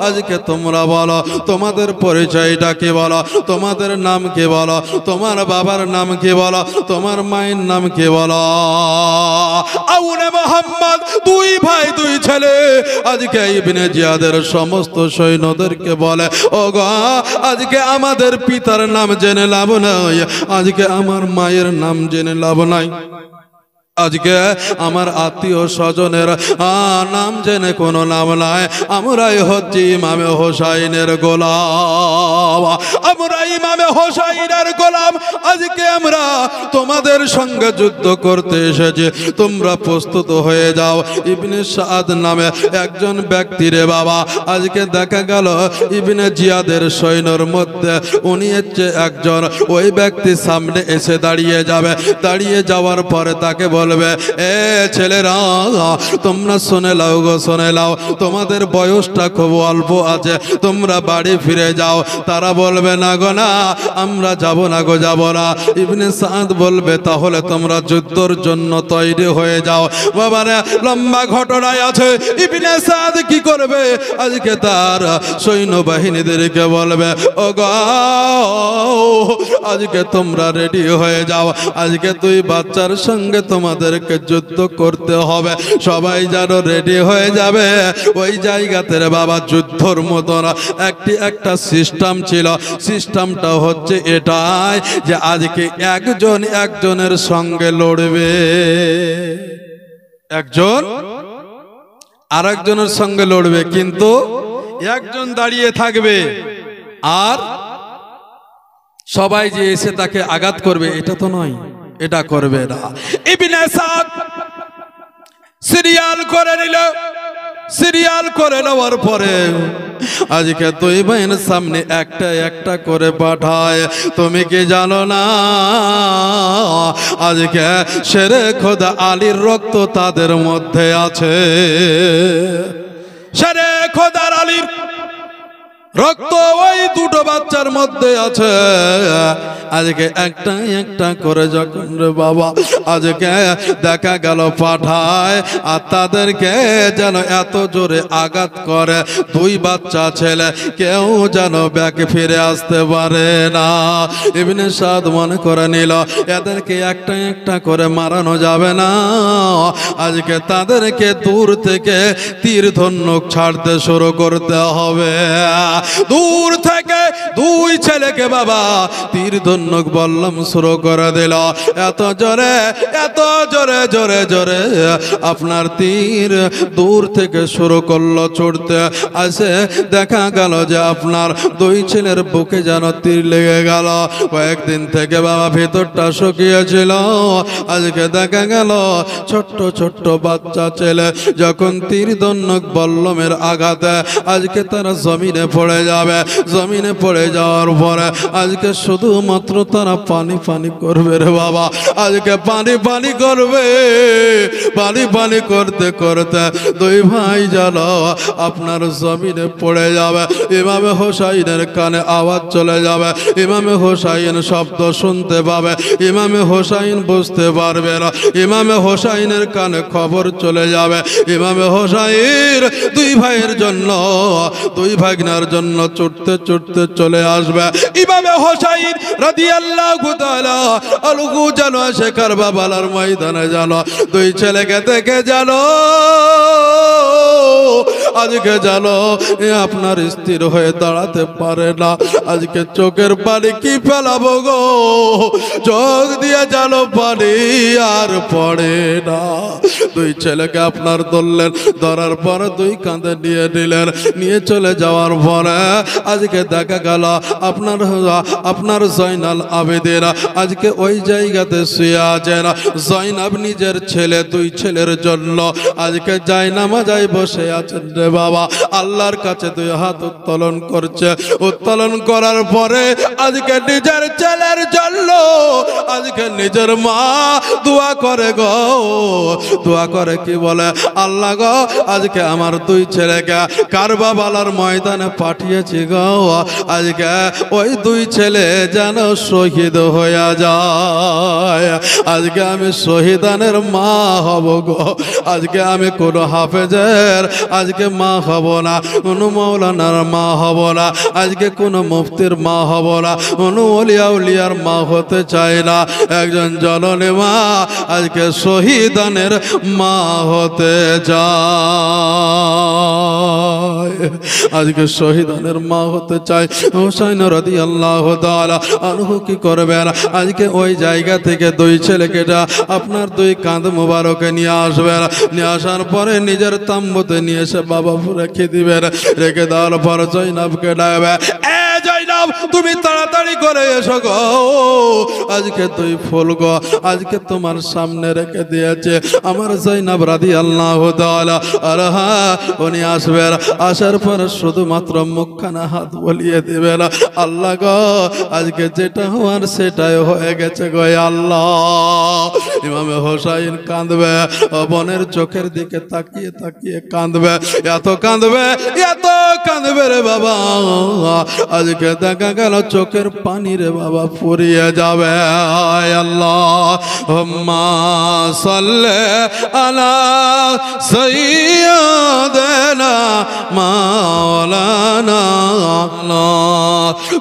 A: আজকে তোমরা বলো তোমাদের পরিচয়টা কি বলো, তোমাদের নাম কি বলো, তোমার বাবার নাম কি বলো, তোমার মায়ের নাম কি বলো। আউনে মোহাম্মদ 2 ভাই 2 ছেলে আজকে ইবনে জিয়াদের সমস্ত সৈন্যদেরকে বলে ও গো আজকে আমাদের পিতার নাম জেনে লাভ নাই, আজকে আমার মায়ের নাম জেনে লাভ নাই, আজকে আমার আত্মীয় স্বজনের নাম জেনে কোনো নাম নাই, আমরাই হচ্ছি ইমামে হোসাইনের গোলাম, আমরা ইমামে হোসাইনের গোলাম, আজকে আমরা তোমাদের সঙ্গে যুদ্ধ করতে এসেছি, তোমরা প্রস্তুত হয়ে যাও। ইবনে সাদ নামে একজন ব্যক্তি রে বাবা আজকে দেখা গেল ইবনে জিয়াদের সৈন্যর মধ্যে উনি হচ্ছে একজন, ওই ব্যক্তি সামনে এসে দাঁড়িয়ে যাবে, দাঁড়িয়ে যাওয়ার পরে তাকে বলবে এ ছেলেরা তোমরা শুনে লাও গো শুনে লাও, তোমাদের বয়সটা খুব অল্প আছে, তোমরা বাড়ি ফিরে যাও। তারা বলবে না গো না আমরা যাব না গো যাব না। ইবনে সাদ বলবে তাহলে তোমরা যুদ্ধের জন্য তৈরি হয়ে যাও। বাবারে লম্বা ঘটনায় আছে, ইবনে সাদ কি করবে আজকে তার সৈন্যবাহিনীদেরকে বলবে ও গো আজকে তোমরা রেডি হয়ে যাও, আজকে 2 বাচ্চার সঙ্গে তোমাদেরকে যুদ্ধ করতে হবে, সবাই যেন রেডি হয়ে যাবে। ওই জায়গাতে বাবা যুদ্ধর মতন একটা সিস্টেম ছিল, সিস্টেমটা হচ্ছে এটাই যে আজকে একজন একজনের সঙ্গে লড়বে, একজন আরেকজনের সঙ্গে লড়বে, কিন্তু একজন দাঁড়িয়ে থাকবে আর সবাই যে এসে তাকে আঘাত করবে এটা তো নয়, এটা করবে না। ইবনে সাদ সিরিয়াল করে নিল, সিরিয়াল করে নেওয়ার পরে আজকে দুই ভাইয়ের সামনে একটা একটা করে পাঠায়। তুমি কি জানো না আজকে শেরে খোদা আলীর রক্ত তাদের মধ্যে আছে? শেরে খোদার আলীর রক্ত ওই দুটো বাচ্চার মধ্যে আছে। আজকে একটা একটা করে যখন রে বাবা আজকে দেখা গেল পাঠায়, আর তাদেরকে যেন এত জোরে আঘাত করে দুই বাচ্চা ছেলে কেউ যেন ব্যাক ফিরে আসতে পারে না। ইবনে সাদ মনে করে নিল এদেরকে একটা একটা করে মারানো যাবে না, আজকে তাদেরকে দূর থেকে তীর ধনুক ছাড়তে শুরু করতে হবে। দূর থেকে দুই ছেলেকে বাবা তীর ধনুক বললাম শুরু করে দিল। এত জোরে এত জোরে জোরে জোরে আপনার তীর দূর থেকে শুরু করলো ছুটতে। আসে দেখা গেল যে আপনার দুই ছেলের বুকে যেন তীর লেগে গেল। কয়েকদিন থেকে বাবা ভেতরটা শুকিয়েছিল, আজকে দেখা গেল ছোট্ট ছোট্ট বাচ্চা ছেলে যখন তীর ধনুক বল্লমের আঘাতে আজকে তারা জমিনে পড়ে যাবে। জমিনে পড়ে যাওয়ার পরে আজকে শুধুমাত্র তারা পানি পানি করবে রে বাবা, আজকে পানি পানি করবে। পানি পানি করতে করতে দুই ভাই যেন আপনার জমিনে পড়ে যাবে। ইমামে হোসাইনের কানে আওয়াজ চলে যাবে, ইমামে হোসাইন শব্দ শুনতে পাবে, ইমামে হোসাইন বুঝতে পারবে না। ইমামে হোসাইনের কানে খবর চলে যাবে, ইমামে হোসাইন দুই ভাইয়ের জন্য দুই ভাগনার জন্য ছুটতে ছুটতে চলে আসবে। ইমামে হোসাইন রাদিয়াল্লাহু তাআলা আনহু যেন সে কারবালার ময়দানে যেন দুই ছেলেকে দেখে যেন আজকে জানো আপনার স্থির হয়ে দাঁড়াতে পারে না। আজকে চোখের পানি কি ফেলাবো গো, চোখ দিয়ে জানো পানি আর পড়ে না। দুই ছেলেকে আপনার ধরলেন, ধরার পরে দুই কাঁধে নিয়ে নিলেন, নিয়ে চলে যাওয়ার পরে আজকে দেখা গেল আপনার জয়নাল আবেদিন আজকে ওই জায়গাতে শুয়ে আছেন। জয়নাব নিজের ছেলে দুই ছেলের জন্য আজকে জায়নামাজে বসে আছেন রে বাবা। আল্লাহর কাছে দুই হাত উত্তোলন করছে, উত্তোলন করার পরে আজকে নিজের ছেলের জন্য আজকে নিজের মা দোয়া করে গো, দোয়া করে কি বলে, আল্লাহ গো আজকে আমার দুই ছেলেকে কারবালার ময়দানে পাঠিয়েছি গো, আজকে ওই দুই ছেলে যেন শহীদ হয়ে যায়। আজকে আমি শহীদানের মা হব গো, আজকে আমি কোন হাফেজের আজকে মা হব না, কোনো মৌলানার মা হব না, আজকে কোনো মুফতির মা হব না, কোনো ওলিয়া উলিয়ার মা হতে চাই না। একজন জননী মা আজকে শহীদানের মা হতে চায়, আজকে শহীদানের মা হতে চাই। হুসাইন রাদিয়াল্লাহু তাআলা আনহু কি করবেন, আজকে ওই জায়গা থেকে দুই ছেলেকে আপনার দুই কাঁধ মোবারকে নিয়ে আসবেন, নিয়ে আসার পরে নিজের তাম্বুতে নিয়ে এসে বাবা রেখে দিবেন। রেখে দেওয়ার পর জয়নাবকে ডাকবে, এ জয়নাব তুমি তাড়াতাড়ি করে এসো গো, আজকে তুই ফুল গো আজকে তোমার সামনে রেখে দিয়েছে আমার জয়নাব রাদিয়াল্লাহু তাআলা। আর হ্যাঁ উনি আসবেন, আসার পর শুধুমাত্র মুখখানা হাত বলিয়ে দিবেন, আল্লাহ গো আজকে যেটা হওয়ার সেটাই হয়ে গেছে গো আল্লাহ। ইমামে হোসাইন কাঁদবে, বোনের চোখের দিকে তাকিয়ে তাকিয়ে কাঁদবে, এত কাঁদবে এত কাঁদবে রে বাবা, আজকে দেখা গেল চোখের পানি রে বাবা ফুরিয়ে যাবে। আল্লাহুম্মা সাল্লি আলা সাইয়্যিদিনা মাওলানা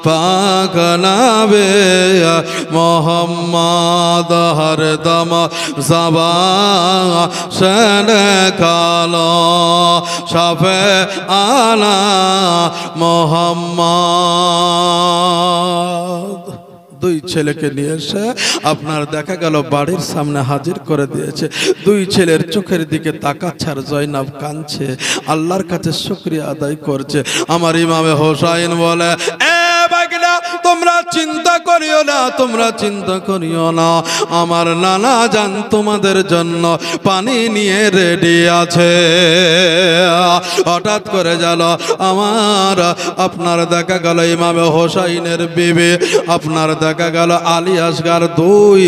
A: পাক নবী মুহাম্মদ হরদম জবান কালো শাফে আলা মুহাম্মদ। দুই ছেলেকে নিয়ে এসে আপনার দেখা গেল বাড়ির সামনে হাজির করে দিয়েছে। দুই ছেলের চোখের দিকে তাকাচ্ছে আর জয়নাব কাঁদছে, আল্লাহর কাছে শুকরিয়া আদায় করছে। আমার ইমামে হোসাইন বলে, তোমরা চিন্তা করিও না, তোমরা চিন্তা করিও না, আমার নানা জান তোমাদের জন্য পানি নিয়ে রেডি আছে। হঠাৎ করে গেল আমার আপনার দেখা গেল ইমামে হোসাইনের বিবি আপনার দেখা গেল আলী আসগার দুই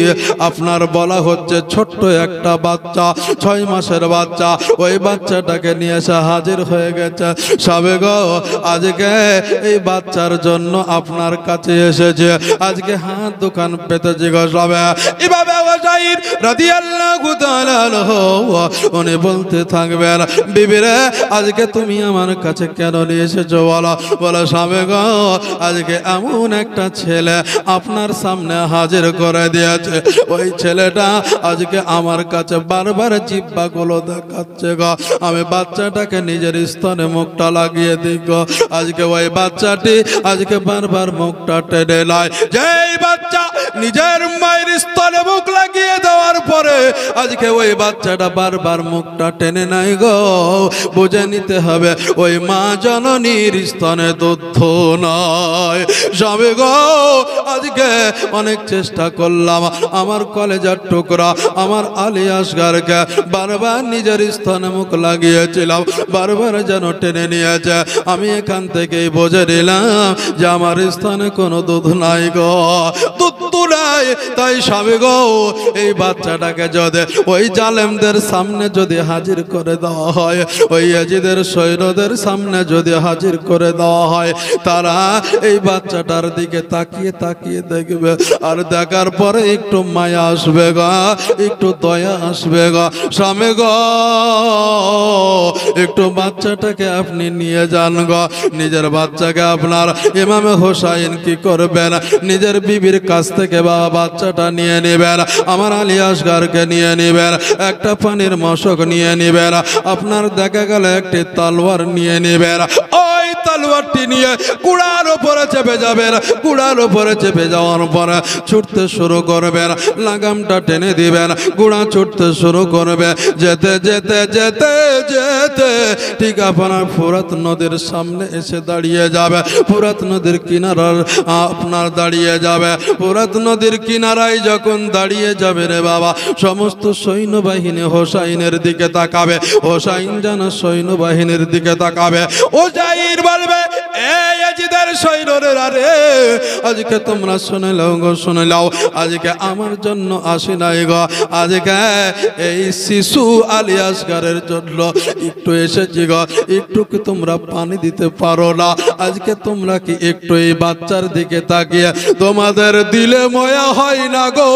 A: আপনার বলা হচ্ছে ছোট্ট একটা বাচ্চা, 6 মাসের বাচ্চা, ওই বাচ্চাটাকে নিয়ে এসে হাজির হয়ে গেছে। সাবে গো আজকে এই বাচ্চার জন্য আপনার কাছে এসেছে, আজকে হাত দোকান পেতে জিজ্ঞাসা হবে এভাবে হোসাইন রাদিয়াল্লাহু তাআলা আনহু উনি বলতে থাকবেন, বিবিরে আজকে তুমি আমার কাছে কেন নিয়ে এসেছো বলো? বলো স্বামী গো আজকে এমন একটা ছেলে আপনার সামনে হাজির করে দিয়েছে, ওই ছেলেটা আজকে আমার কাছে বারবার জিহ্বাগুলো দেখাচ্ছে গো, আমি বাচ্চাটাকে নিজের স্তনে মুখটা লাগিয়ে দিই গো। আজকে ওই বাচ্চাটি আজকে বারবার মুখটা টেনে নেয়, যেই বাচ্চা নিজের মায়ের স্তনে মুখ লাগিয়ে দেওয়ার পরে আজকে ওই বাচ্চাটা বারবার মুখটা টেনে নেয় গো, বুঝে নিতে হবে ওই মা জননীর স্তনে দুধ নয়। স্বামী গো আজকে অনেক চেষ্টা করলাম, আমার কলেজার টুকরা আমার আলী আসগারকে বারবার নিজের স্তনে মুখ লাগিয়েছিলাম, বারবার যেন টেনে নিয়েছে, আমি এখান থেকেই বুঝে নিলাম যে আমার স্তনে কোনো দুধ নাই গো, দুধ নাই। তাই স্বামী গো এই বাচ্চাটাকে যদি ওই জালেমদের সামনে যদি হাজির করে দেওয়া হয়, ওই ইয়াজিদের সৈন্যদের সামনে যদি হাজির করে দেওয়া হয়, তারা এই বাচ্চাটার দিকে তাকিয়ে তাকিয়ে দেখবে, আর দেখার পরে একটু মায়া আসবে গো, একটু দয়া আসবে গো। স্বামী গো একটু বাচ্চাটাকে আপনি নিয়ে যান গো, নিজের বাচ্চাকে আপনার ইমামে হোসাইন কি করবেন, নিজের বিবির কাছ থেকে বাচ্চাটা নিয়ে নেবেন, আমার আলী আসগারকে নিয়ে নেবেন, একটা পানির মশক নিয়ে নেবেন, আপনার দেখা গেল একটি তলোয়ার নিয়ে নেবেন, ওই তলোয়ারটি নিয়ে কুড়ার উপরে চেপে যাবেন, কুড়ার উপরে চেপে যাওয়ার পরে ছুটতে শুরু করবেন, লাগামটা টেনে দিবেন, কুড়া ছুটতে শুরু করবে, যেতে যেতে যেতে যেতে ঠিক আপনার ফুরাত নদীর সামনে এসে দাঁড়িয়ে যাবে, ফুরাত নদীর কিনারার আপনার দাঁড়িয়ে যাবে, ফুরাত নদীর কিনারায় যখন দাঁড়িয়ে যাবে রে বাবা, সমস্ত সৈন্যবাহিনী হোসাইনের দিকে তাকাবে, হোসাইন যেন সৈন্যবাহিনীর দিকে তাকাবে, হোসাইন বলবে এই ইয়াজিদের সৈন্যরা রে আজকে তোমরা শুনে নাও গো, শুনে নাও, আজকে আমার জন্য আসি নাই গো, আজকে এই শিশু আলী আসগারের জন্য একটু এসেছি গো, একটু কি তোমরা পানি দিতে পারো না? আজকে তোমরা কি একটু এই বাচ্চার দিকে তাকিয়ে তোমাদের দিলে ময়া হয় না গো,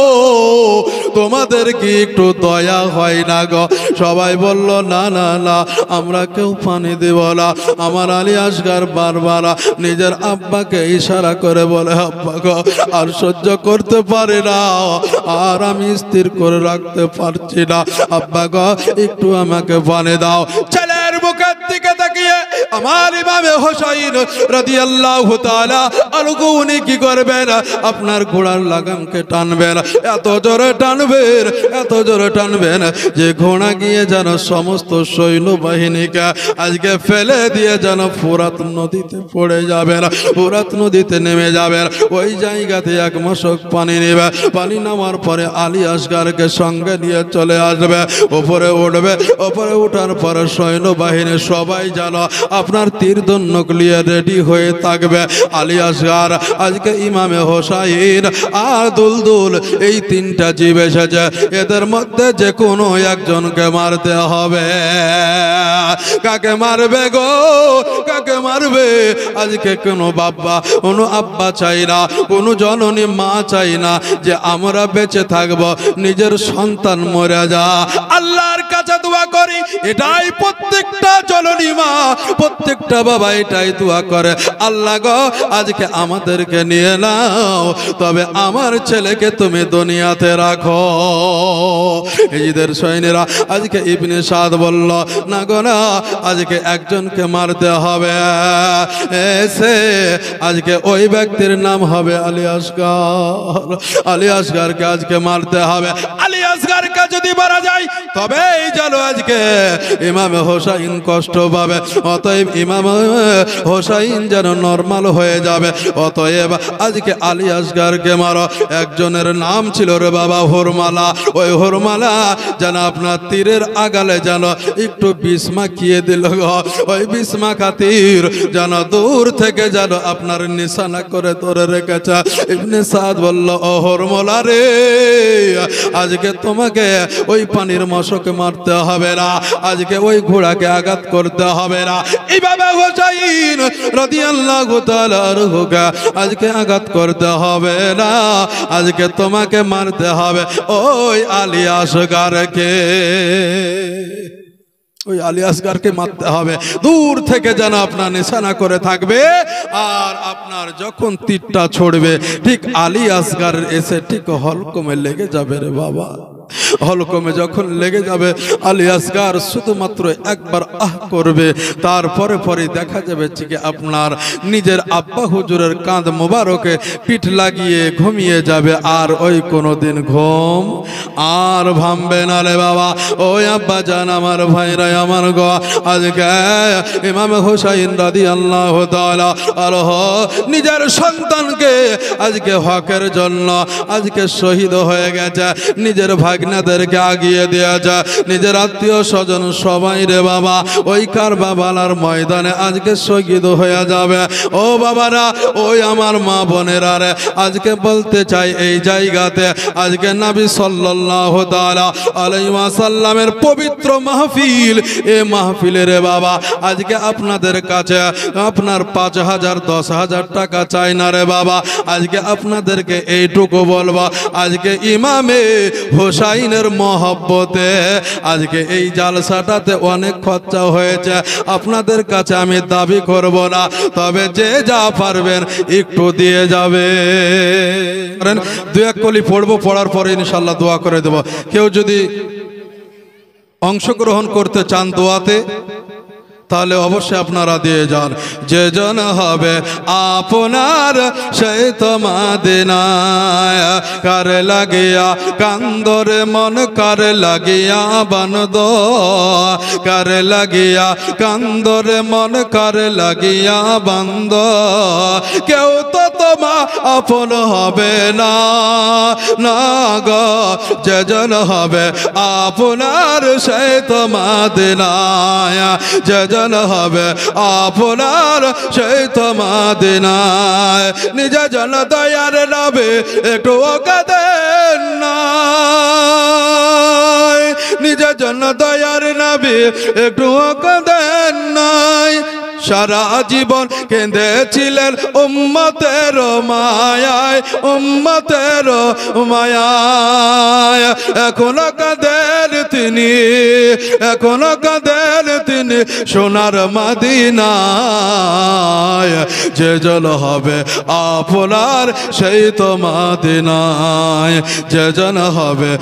A: তোমাদের কি একটু দয়া হয় না গো? সবাই বলল না না না আমরা কেউ পানি দেব না। আমার আলী আসগার বারবার নিজের আব্বাকে ইশারা করে বলে আব্বা গো আর সহ্য করতে পারি না, আর আমি স্থির করে রাখতে পারছি না, আব্বা গো একটু আমাকে পানি দাও। ছেলের মুখের দিকে তাকিয়ে আমার ইমামে হোসাইন রাদিয়াল্লাহু তাআলা আনহু উনি কি করবেন, আপনার ঘোড়ার লাগামকে টানবেন, এত জোরে টানবেন, এত জোরে টানবেন যে ঘোড়া গিয়ে যেন সমস্ত সৈন্যবাহিনীকে আজকে ফেলে দিয়ে যেন ফুরাত নদীতে পড়ে যাবেন, ফুরাত নদীতে নেমে যাবেন, ওই জায়গাতে এক মশক পানি নেবে, পানি নামার পরে আলী আসগারকে সঙ্গে নিয়ে চলে আসবে, ওপরে উঠবে, ওপরে উঠার পরে সৈন্যবাহিনী সবাই যেন আপনার তীর ধনুক নিয়ে রেডি হয়ে থাকবে। আলী আসগার আজকে ইমামে হোসাইন আর দুলদুল এই তিনটা জীব এসেছে, এদের মধ্যে যে কোনো একজনকে মারতে হবে। কাকে মারবে গো, কাকে মারবে? আজকে কোনো বাবা কোনো আব্বা চাই না, কোনো জননী মা চাই না যে আমরা বেঁচে থাকবো, নিজের সন্তান মরে যা। আল্লাহ আল্লাহর কাছে দোয়া করি, এটাই প্রত্যেকটা জননী মা, প্রত্যেকটা বাবা এটাই দোয়া করে, আল্লাহ গো আজকে আমাদেরকে নিয়ে নাও, তবে আমার ছেলেকে তুমি দুনিয়াতে রাখো। ঈদের সৈনিরা আজকে ইবনে সাদ বলল, না গো না, আজকে একজনকে মারতে হবে, এসে আজকে ওই ব্যক্তির নাম হবে আলী আসগর। আলী আসগরকে আজকে মারতে হবে। আলী আসগরকে যদি মারা যায় তবেই যেন আজকে ইমাম হোসাইন কষ্ট পাবে, অতএব ইমাম হোসাইন যেন নরমাল হয়ে যাবে, অতএব আজকে আলী আসগরকে মারো। একজনের নাম ছিল রে বাবা হরমালা, ওই হরমালা যেন আপনার তীরের আগালে যেন একটু বিষ মাখিয়ে দিল, ওই বিষ মাখা তীর যেন দূর থেকে যেন আপনার নিশানা করে ধরে রেখেছে। ইবনে সাদ বলল, ও হরমালা রে, আজকে তোমাকে ওই পানির মশকে মারতে হবে না, আজকে ওই ঘোড়াকে আঘাত করতে হবে না, ইমাম হোসাইন রাদিয়াল্লাহু তাআলা আনহুকে আজকে আঘাত করতে হবে না, আজকে তোমাকে মারতে হবে ওই আলী আসগরকে। ওই আলী আসগরকে মারতে হবে, দূর থেকে যেন আপনার নিশানা করে থাকবে, আর আপনার যখন তীরটা ছড়বে ঠিক আলী আসগর এসে ঠিক হলকমে লেগে যাবে রে বাবা। হলকমে যখন লেগে যাবে আলী আসগর শুধুমাত্র একবার আহ করবে, তারপরে পরে দেখা যাবে ঠিক আপনার নিজের আব্বা হুজুরের কাঁধ মোবারকে পিঠ লাগিয়ে ঘুমিয়ে যাবে, আর ওই কোনোদিন ঘুম আর ভাঙবে না রে বাবা। ওই আব্বা জান আমার ভাইরা আমার গো, আজকে ইমাম হোসাইন রাদিয়াল্লাহু তাআলা আনহু নিজের সন্তানকে আজকে হকের জন্য আজকে শহীদ হয়ে গেছে, নিজের ভাগনাদেরকে আগিয়ে দিয়েছে, নিজের আত্মীয় স্বজন সবাই রে বাবা ওই কারবালার ময়দানে আজকে শহীদ হয়ে যাবে। ও বাবারা, ওই আমার মা বোনেরা রে, আজকে বলতে চাই এই জায়গাতে আজকে নবী সাল্লাল্লাহু তাআলা আলাইহি ওয়াসাল্লামের পবিত্র মাহফিল, এই মাহফিলে রে বাবা আজকে আপনাদের কাছে আপনার 5,000 10,000 টাকা চাই না রে বাবা, আজকে আপনাদেরকে এইটুকু বলবো, আজকে ইমামে হোসাইনের মহব্বতে আজকে এই জালসাটাতে অনেক খরচা হয়েছে, আপনাদের কাছে আমি দাবি করব না, তবে যে যা পারবেন একটু দিয়ে যাবে। দু এক কলি পড়বো, পড়ার পরে ইনশাল্লাহ দোয়া করে দেব। কেউ যদি অংশগ্রহণ করতে চান দোয়াতে, তাহলে অবশ্যই আপনারা দিয়ে যান। যে জন হবে আপনার সেই তো মদিনায়, কার লাগিয়া কান্দরে মন, কার লাগিয়া বানদ, কার লাগিয়া কান্দরে মন, কার লাগিয়া বান্দ, কেউ তো তোমা আপন হবে না, না গো, যে জন হবে আপনার সেই তো মদিনায়, যে হবে আপনার সেই তো মদিনায়, নিজে জন দয়ার নবী একটু কাঁদেন না, নিজে জন দয়ার নবী একটু কাঁদেন নাই, সারা জীবন কেঁদেছিলেন উম্মতের মায়ায়, উম্মতের মায়ায়, এখনো কাঁদেন তিনি, এখনো কাঁদেন তিনি সোনার মদিনায়, যে জন হবে আপনার সেই তো মদিনায়, যে জন হবে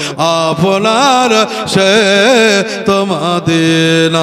A: আপনার সেই তো মদিনায়।